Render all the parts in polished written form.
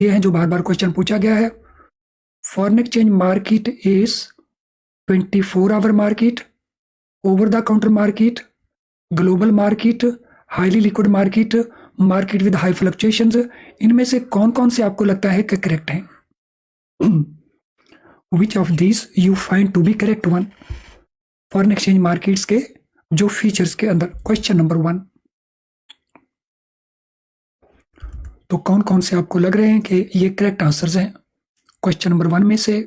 ये हैं जो बार बार क्वेश्चन पूछा गया है। Foreign exchange market is 24 hour market, over the counter market, global market, highly liquid market, market with high fluctuations. इनमें से कौन कौन से आपको लगता है कि करेक्ट है? Which of this you find to be correct one? Foreign exchange markets के जो फीचर्स के अंदर, क्वेश्चन नंबर 1। तो कौन कौन से आपको लग रहे हैं कि ये करेक्ट आंसर्स हैं क्वेश्चन नंबर 1 में से?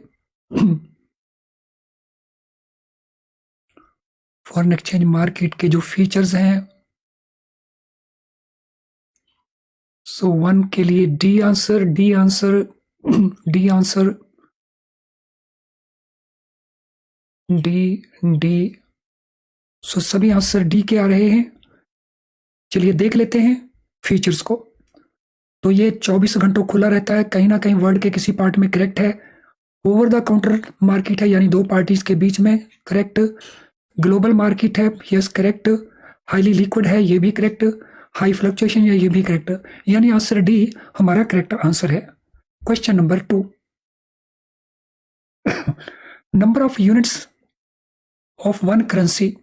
फॉरेन एक्सचेंज मार्केट के जो फीचर्स हैं, सो 1 के लिए D answer, D answer, D answer, D. So सभी आंसर डी के आ रहे हैं। चलिए देख लेते हैं फीचर्स को। तो ये 24 घंटों खुला रहता है, कहीं ना कहीं वर्ल्ड के किसी पार्ट में करेक्ट है। ओवर द काउंटर मार्केट है, यानी दो पार्टीज के बीच में, करेक्ट। ग्लोबल मार्केट है, यस करेक्ट। हाईली लिक्विड है, ये भी करेक्ट। हाई फ्लक्चुएशन है, ये भी करेक्ट। यानी आंसर डी हमारा करेक्ट आंसर है। Question number 2। Number of units of one currency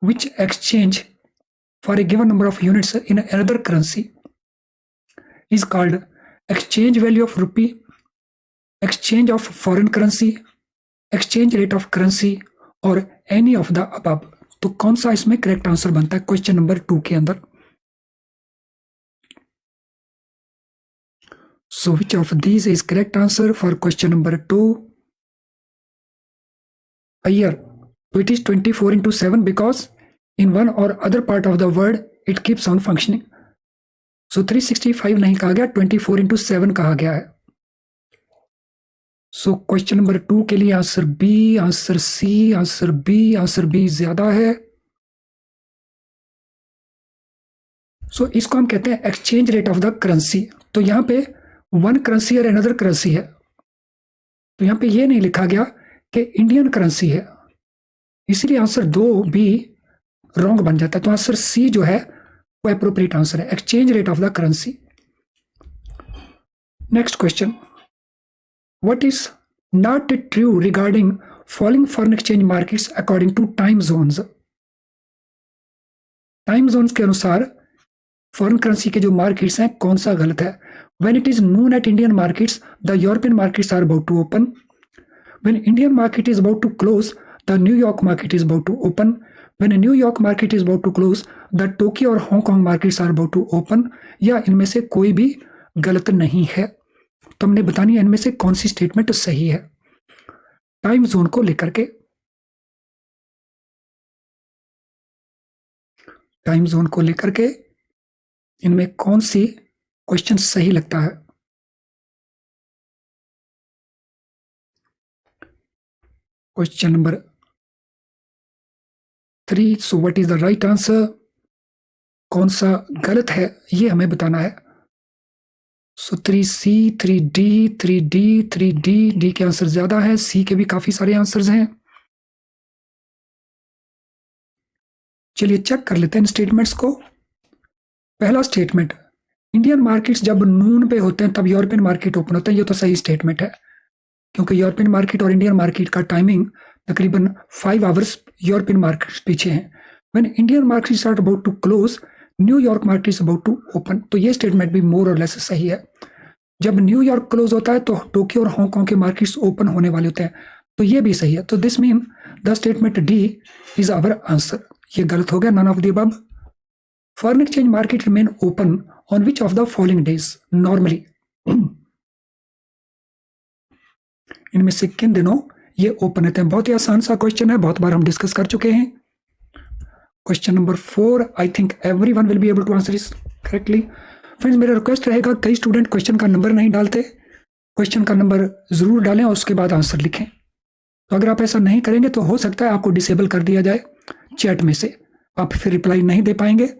which exchange for a given number of units in another currency is called exchange value of rupee, exchange of foreign currency, exchange rate of currency और any of the above। तो कौन सा इसमें correct answer बनता है question number 2 के अंदर? So which of these is correct answer for question number 2? Here, so it is 24/7 because in one or other part of the world it keeps on functioning. So 365 नहीं कहा गया, 24/7 कहा गया है। सो क्वेश्चन नंबर 2 के लिए answer B, answer C, answer B, answer B ज्यादा है। सो इसको हम कहते हैं exchange rate of the currency. तो यहां पे वन करेंसी और अनदर करेंसी है, तो यहां पे ये नहीं लिखा गया कि इंडियन करेंसी है, इसलिए आंसर 2 बी रॉन्ग बन जाता है। तो आंसर सी जो है वो एप्रोप्रिएट आंसर है, exchange rate of the currency. Next question, what is not true regarding following foreign exchange markets according to time zones? Time zones के अनुसार फॉरेन करेंसी के जो मार्केट्स हैं कौन सा गलत है? When it is noon at Indian markets the European markets are about to open, when Indian market is about to close the New York market is about to open, when a New York market is about to close, the Tokyo और Hong Kong markets are about to open, या इनमें से कोई भी गलत नहीं है। तो हमने बतानी है इनमें से कौन सी स्टेटमेंट सही है टाइम जोन को लेकर के। टाइम जोन को लेकर के इनमें कौन सी क्वेश्चन सही लगता है? Question number 3। So what is the right answer? कौन सा गलत है ये हमें बताना है। सो 3C, 3D, 3D, 3D, D के आंसर ज्यादा है, सी के भी काफी सारे आंसर्स हैं। चलिए चेक कर लेते हैं इन स्टेटमेंट्स को। पहला स्टेटमेंट, इंडियन मार्केट्स जब नून पे होते हैं तब यूरोपियन मार्केट ओपन होता है, ये तो सही स्टेटमेंट है, क्योंकि यूरोपियन मार्केट और इंडियन मार्केट का टाइमिंग तकरीबन 5 आवर्स यूरोपियन मार्केट पीछे हैं। When Indian markets are about to close, New York market is about to open. तो ये स्टेटमेंट भी मोर और लेस सही है। जब न्यूयॉर्क क्लोज होता है तो टोक्यो और हांगकांग के मार्केट्स ओपन होने वाले होते हैं, तो ये भी सही है। तो this mean the statement D is our answer. ये गलत हो गया, none of the above. Foreign exchange market remain open on which of the following days normally? इनमें से किन दिनों ये ओपन रहते हैं? बहुत ही आसान सा क्वेश्चन है, बहुत बार हम डिस्कस कर चुके हैं। Question number 4, I think everyone will be able to answer this correctly. Friends, मेरा रिक्वेस्ट रहेगा, कई स्टूडेंट क्वेश्चन का नंबर नहीं डालते, क्वेश्चन का नंबर जरूर डालें और उसके बाद आंसर लिखें। तो अगर आप ऐसा नहीं करेंगे तो हो सकता है आपको डिसेबल कर दिया जाए चैट में से, आप फिर रिप्लाई नहीं दे पाएंगे।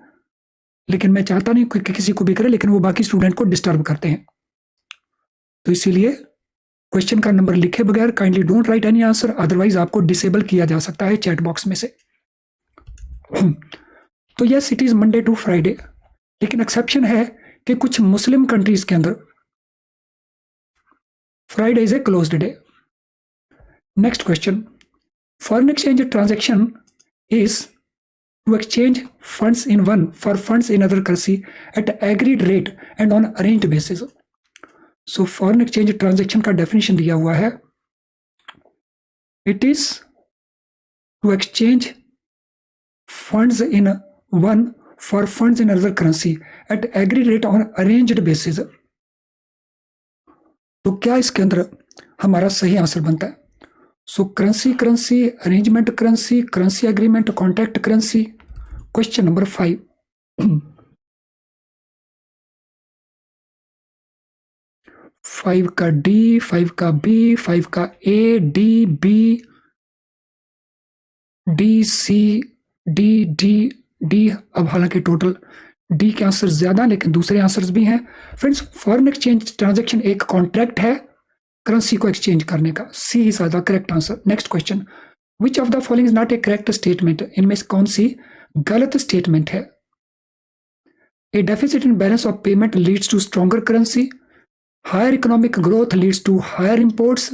लेकिन मैं चाहता नहीं कि किसी को भी करे, लेकिन वो बाकी स्टूडेंट को डिस्टर्ब करते हैं। तो इसीलिए क्वेश्चन का नंबर लिखे बगैर kindly don't write any answer, otherwise आपको डिसेबल किया जा सकता है चैट बॉक्स में से। तो yes, it is Monday to Friday, लेकिन एक्सेप्शन है कि कुछ मुस्लिम कंट्रीज के अंदर Friday is a closed day. Next question. Foreign exchange transaction is to exchange funds in one for funds in other currency at agreed rate and on arranged basis. So foreign exchange transaction का definition दिया हुआ है. It is to exchange funds in one for funds in other currency at agreed rate on arranged basis. तो क्या इसके अंदर हमारा सही आंसर बनता है? सो currency, arrangement currency agreement, contract currency. Question number 5. 5 का डी, 5 का बी, 5 का ए, डी, बी, डी, सी, डी, डी, डी. अब हालांकि टोटल डी के आंसर ज्यादा लेकिन दूसरे आंसर्स भी हैं. फ्रेंड्स, फॉरेन एक्सचेंज ट्रांजैक्शन एक कॉन्ट्रैक्ट है करेंसी को एक्सचेंज करने का. C is the correct answer. Next question. Which of the following is not a correct statement? इनमें से कौन सी गलत स्टेटमेंट है? A deficit in balance of payment leads to stronger currency. Higher economic growth leads to higher imports.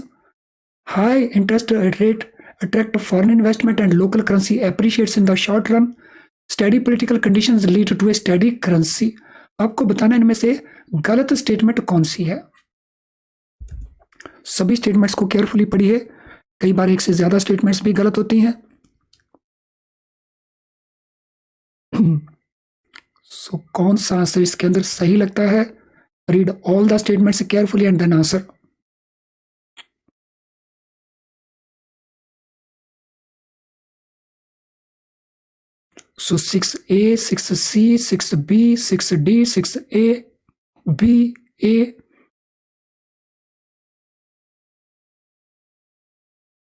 High interest rate attract foreign investment and local currency appreciates in the short run. Steady political conditions lead to a steady currency. आपको बताना इनमें से गलत statement कौन सी है. सभी statements को carefully पढ़िए, कई बार एक से ज्यादा स्टेटमेंट्स भी गलत होती हैं. सो कौन सा आंसर इसके अंदर सही लगता है? Read all the statements carefully and then answer. So 6A, 6C, 6B, 6D, 6A, B, A,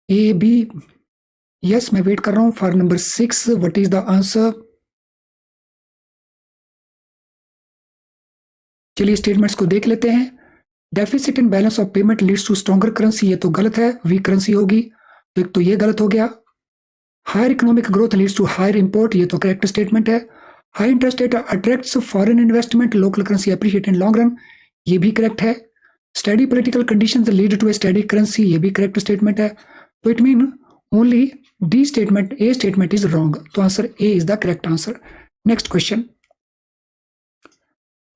A, B. Yes, मैं वेट कर रहा हूं for number 6. What is the answer? चलिए स्टेटमेंट्स को देख लेते हैं. Deficit in balance of payment leads to stronger currency, ये तो गलत है, वीक करेंसी होगी. तो एक तो ये गलत हो गया. Higher economic growth leads to higher import, ये तो करेक्ट स्टेटमेंट है. High interest rate attracts foreign investment, local currency appreciate in long run, ये भी करेक्ट है. Steady political conditions lead to a steady currency, ये भी करेक्ट स्टेटमेंट है. तो it mean only D statement, A statement is wrong. तो answer A is the correct answer. Next question.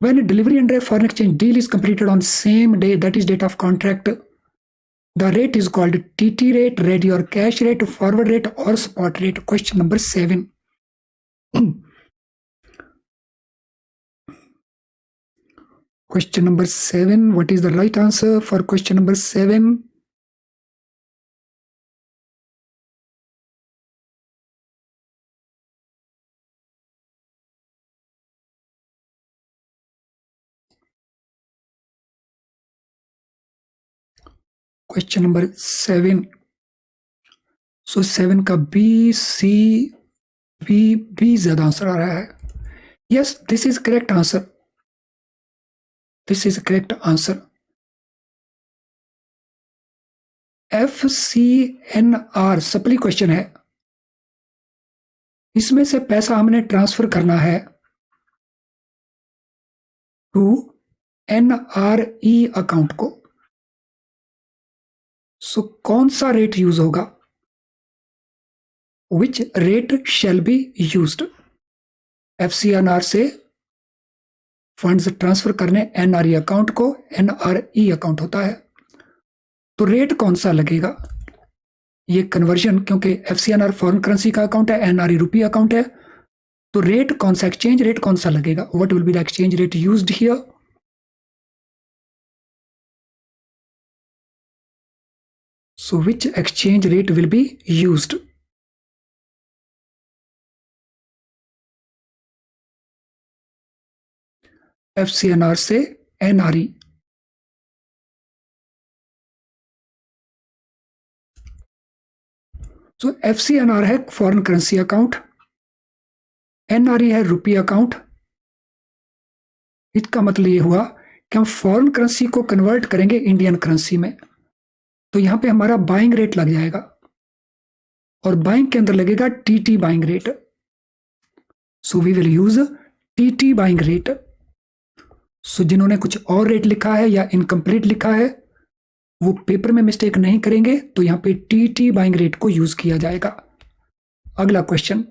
When a delivery under a foreign exchange deal is completed on same day, that is date of contract, the rate is called TT rate, ready or cash rate, forward rate or spot rate. Question number 7. Question number 7. What is the right answer for question number 7? Question number 7. So 7 का B, C, B ज्यादा answer आ रहा है. Yes, this is correct answer. This is correct answer. FCNR supply question है. इसमें से पैसा हमने transfer करना है टू NRE अकाउंट को. सो कौन सा रेट यूज होगा? विच rate shall be used? FCNR से फंड्स ट्रांसफर करने NRE अकाउंट को, NRE अकाउंट होता है. तो रेट कौन सा लगेगा? ये कन्वर्जन, क्योंकि FCNR फॉरेन करेंसी का अकाउंट है, NRE रुपी अकाउंट है. तो रेट कौन सा, एक्सचेंज रेट कौन सा लगेगा? What will be the exchange rate used here? So which exchange rate will be used? FCNR से NRE. So FCNR है फॉरेन करेंसी अकाउंट, NRE है रुपी अकाउंट. इसका मतलब ये हुआ कि हम फॉरेन करेंसी को कन्वर्ट करेंगे इंडियन करेंसी में. तो यहां पे हमारा बाइंग रेट लग जाएगा और बाइंग के अंदर लगेगा TT buying rate. So we will use TT buying rate. So जिन्होंने कुछ और रेट लिखा है या इनकम्प्लीट लिखा है वो पेपर में मिस्टेक नहीं करेंगे तो यहां पे टीटी बाइंग रेट को यूज किया जाएगा। अगला question,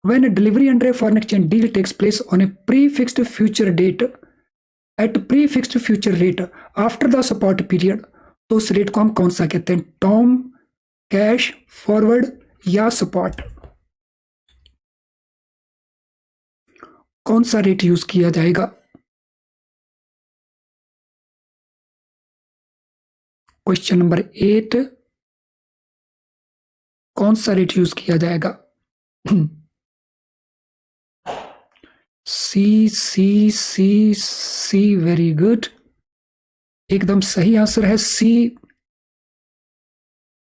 when delivery under a foreign exchange deal takes place on a prefixed future date at prefixed future rate after the support period, तो उस रेट को हम कौन सा कहते हैं, टर्म, कैश, फॉरवर्ड या सपोर्ट? कौन सा रेट यूज किया जाएगा? क्वेश्चन नंबर 8, कौन सा रेट यूज किया जाएगा? सी सी सी सी, वेरी गुड, एकदम सही आंसर है सी।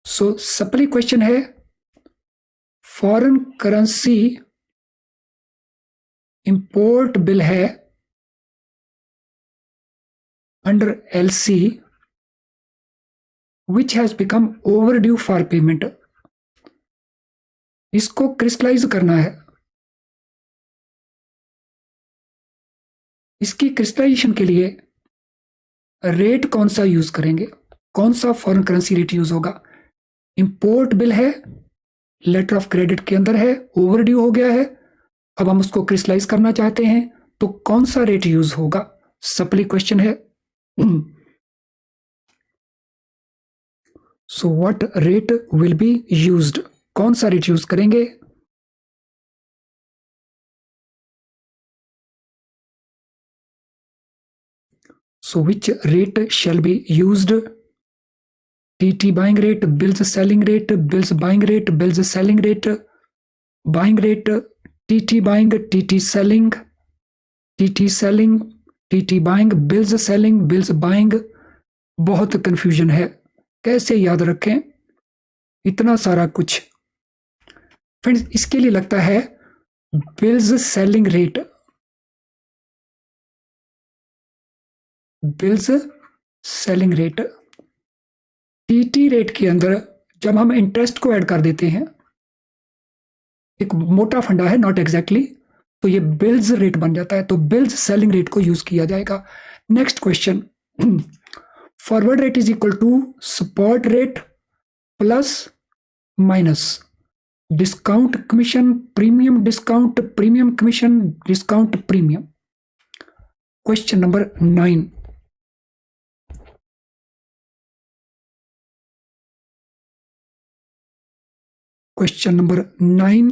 सो सप्ली क्वेश्चन है, फॉरेन करेंसी इंपोर्ट बिल है under LC which has become over due for payment. इसको क्रिस्टलाइज करना है। इसकी क्रिस्टलाइजेशन के लिए रेट कौन सा यूज करेंगे, कौन सा फॉरेन करेंसी रेट यूज होगा? इंपोर्ट बिल है, लेटर ऑफ क्रेडिट के अंदर है, ओवर ड्यू हो गया है, अब हम उसको क्रिस्टलाइज करना चाहते हैं, तो कौन सा रेट यूज होगा? सप्ली क्वेश्चन है। So what rate will be used, कौन सा रेट यूज करेंगे? So which rate shall be used? TT buying rate, bills selling rate, bills buying rate, bills selling rate, buying rate, TT buying, TT selling, TT selling, TT buying, bills selling, bills buying. बहुत confusion है, कैसे याद रखें इतना सारा कुछ? Friends, इसके लिए लगता है bills selling rate, bills selling rate. TT rate के अंदर जब हम इंटरेस्ट को ऐड कर देते हैं, एक मोटा फंडा है, नॉट एग्जैक्टली, तो ये बिल्स रेट बन जाता है, तो बिल्स सेलिंग रेट को यूज किया जाएगा। Next question, forward rate is equal to spot rate plus minus discount commission, premium discount, premium commission, discount premium. Question number 9, question number 9,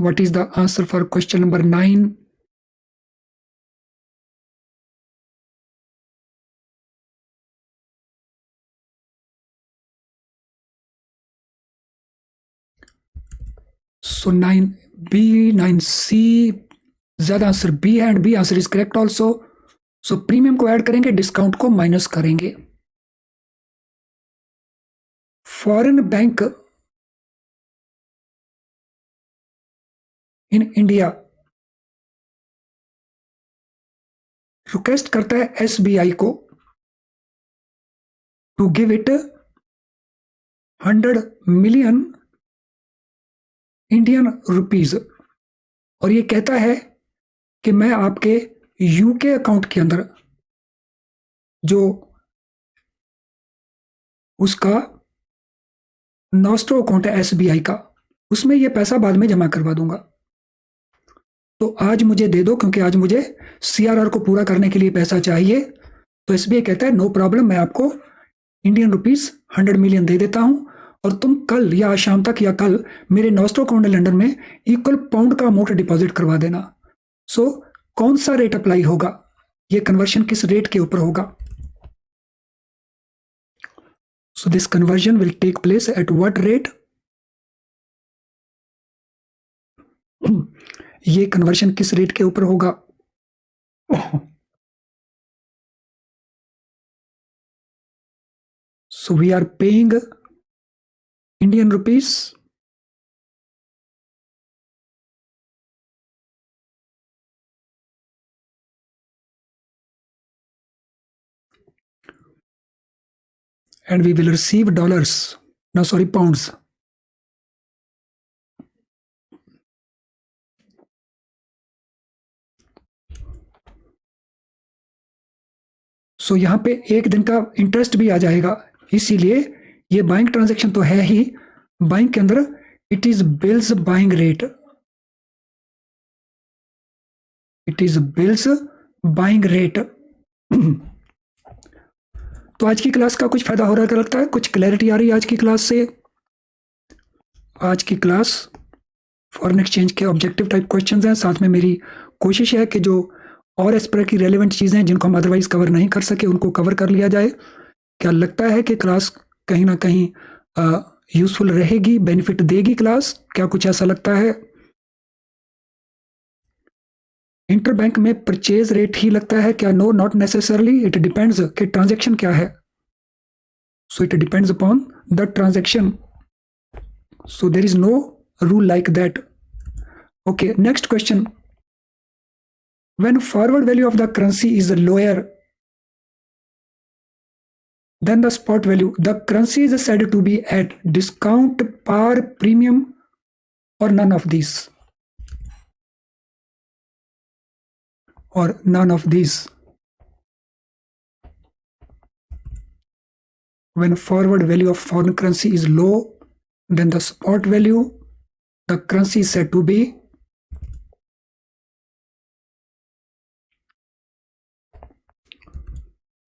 what is the answer for question number 9? So 9B, 9C, ज्यादा answer B है, and B answer is correct also. So premium को add करेंगे, discount को minus करेंगे। Foreign bank in India request करता है SBI को to give it 100 million Indian rupees, और ये कहता है कि मैं आपके यूके अकाउंट के अंदर जो उसका नॉस्ट्रो अकाउंट है एसबीआई का, उसमें ये पैसा बाद में जमा करवा दूंगा, तो आज मुझे दे दो, क्योंकि आज मुझे सीआरआर को पूरा करने के लिए पैसा चाहिए। तो एसबीआई कहता है नो प्रॉब्लम, मैं आपको इंडियन रुपीज 100 मिलियन दे देता हूं, और तुम कल या आज शाम तक या कल मेरे नॉस्ट्रो अकाउंट लंदन में इक्वल पाउंड का अमाउंट डिपॉजिट करवा देना। सो कौन सा रेट अप्लाई होगा, ये कन्वर्शन किस रेट के ऊपर होगा? So this conversion will take place at what rate? ये कन्वर्शन किस रेट के ऊपर होगा? So we are paying Indian rupees and we will receive dollars, no sorry, pounds. So यहाँ पे एक दिन का इंटरेस्ट भी आ जाएगा, इसीलिए ये बाइंग ट्रांजेक्शन तो है ही, बाइंग के अंदर it is bills buying rate, it is bills buying rate. तो आज की क्लास का कुछ फायदा हो रहा है लगता है, कुछ क्लैरिटी आ रही है आज की क्लास से। आज की क्लास फॉरेन एक्सचेंज के ऑब्जेक्टिव टाइप क्वेश्चंस हैं, साथ में मेरी कोशिश है कि जो और इस तरह की रेलेवेंट चीज़ें हैं जिनको हम अदरवाइज कवर नहीं कर सके उनको कवर कर लिया जाए। क्या लगता है कि क्लास कहीं ना कहीं यूजफुल रहेगी, बेनिफिट देगी क्लास? क्या कुछ ऐसा लगता है? इंटरबैंक में परचेज रेट ही लगता है क्या? No, not necessarily, it depends कि ट्रांजेक्शन क्या है। So it depends upon the transaction, so there is no rule like that. Okay, next question. When forward value of the currency is lower than the spot value, the currency is said to be at discount, par, premium, or none of these, or none of these. When forward value of foreign currency is low than the spot value, the currency is said to be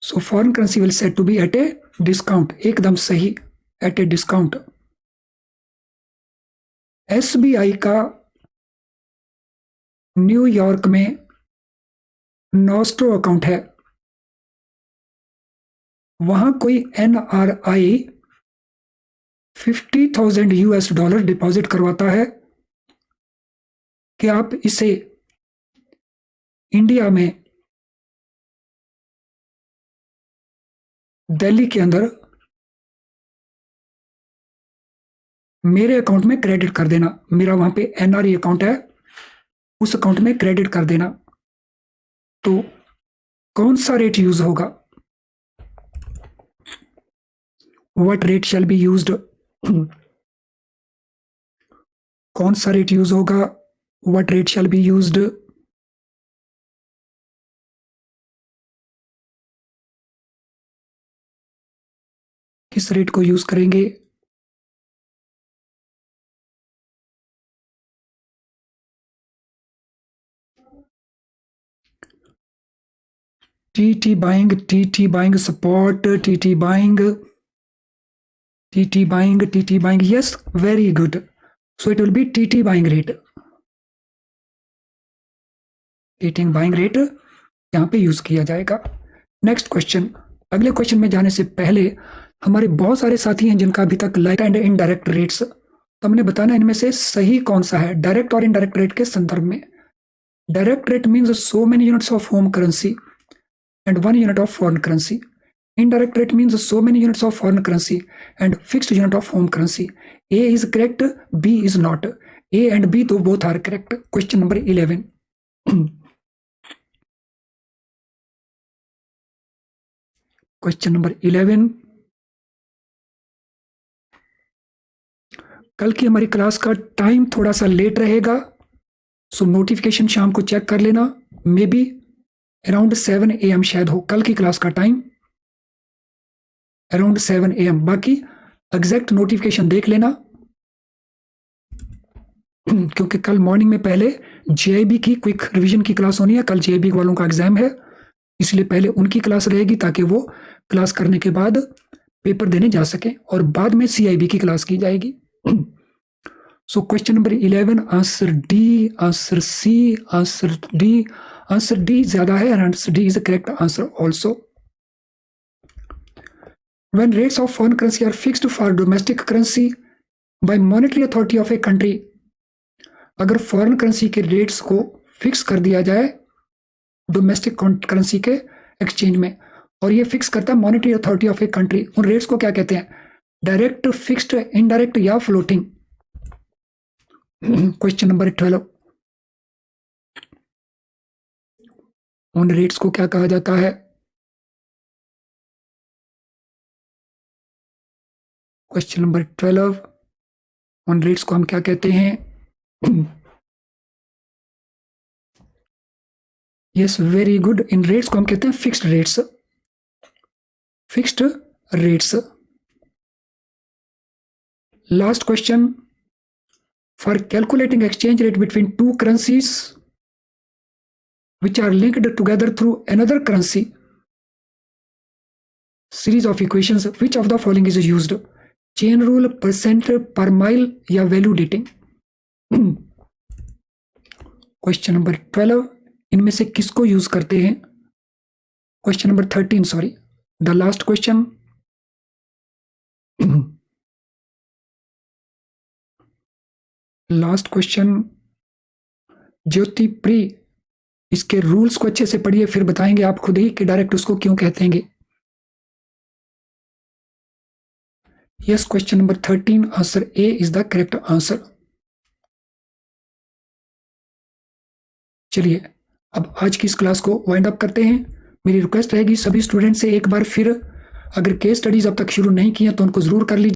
so foreign currency will said to be at a discount, एकदम सही, at a discount. SBI का New York में nostro account है, वहां कोई NRI $50,000 deposit करवाता है कि आप इसे इंडिया में दिल्ली के अंदर मेरे अकाउंट में क्रेडिट कर देना, मेरा वहां पे NRI अकाउंट है, उस अकाउंट में क्रेडिट कर देना। तो कौन सा रेट यूज होगा? What rate shall be used? कौन सा रेट यूज होगा? What rate shall be used? किस रेट को यूज करेंगे? TT buying support, TT buying, yes, very good. So it will be TT buying rate. TT buying rate यहाँ पे use किया जाएगा। नेक्स्ट क्वेश्चन, अगले क्वेश्चन में जाने से पहले हमारे बहुत सारे साथी हैं जिनका अभी तक लाइट एंड इनडायरेक्ट रेट्स, तो हमने बताना इनमें से सही कौन सा है डायरेक्ट और इनडायरेक्ट रेट के संदर्भ में। Direct rate means so many units of home currency and 1 unit of foreign currency. Indirect rate means so many units of foreign currency and fixed unit of home currency. A is correct, B is not. A and B though both are correct. Question number 11. Question number 11. कल की हमारी class का time थोड़ा सा late रहेगा, सो notification शाम को check कर लेना, मे बी अराउंड 7 AM शायद हो कल की क्लास का टाइम, अराउंड 7 AM। बाकी एग्जैक्ट नोटिफिकेशन देख लेना, क्योंकि कल मॉर्निंग में पहले JIB की क्विक रिवीजन की क्लास होनी है, कल JIB वालों का एग्जाम है, इसलिए पहले उनकी क्लास रहेगी ताकि वो क्लास करने के बाद पेपर देने जा सके, और बाद में CIB की क्लास की जाएगी। So question number 11, answer D, answer C, answer D, answer D ज्यादा है, answer D is the correct answer also. When rates of foreign currency are fixed for domestic currency by monetary authority of a country, अगर foreign currency के rates को fix कर दिया जाए domestic currency के exchange में, और ये फिक्स करता है monetary authority of a country, उन रेट्स को क्या कहते हैं? डायरेक्ट, फिक्स्ड, इनडायरेक्ट या फ्लोटिंग? क्वेश्चन नंबर 12, उन रेट्स को क्या कहा जाता है? क्वेश्चन नंबर 12, उन रेट्स को हम क्या कहते हैं? Yes, very good, in rates को हम कहते हैं fixed rates. fixed rates. Last question. For calculating exchange rate between two currencies which are linked together through another currency, series of equations, which of the following is used? Chain rule, percent per mile या value dating? Question number 12, इनमें से किसको use करते हैं? Question number 13, sorry, the last question. Last question, Jyoti pre, इसके rules को अच्छे से पढ़िए, फिर बताएंगे आप खुद ही कि डायरेक्ट उसको क्यों कहते हैं. Yes, question number 13, answer A is the correct answer. चलिए अब आज की इस क्लास को वाइंड अप करते हैं. मेरी रिक्वेस्ट रहेगी सभी स्टूडेंट से, एक बार फिर अगर केस स्टडीज अब तक शुरू नहीं किया तो उनको जरूर कर लीजिए.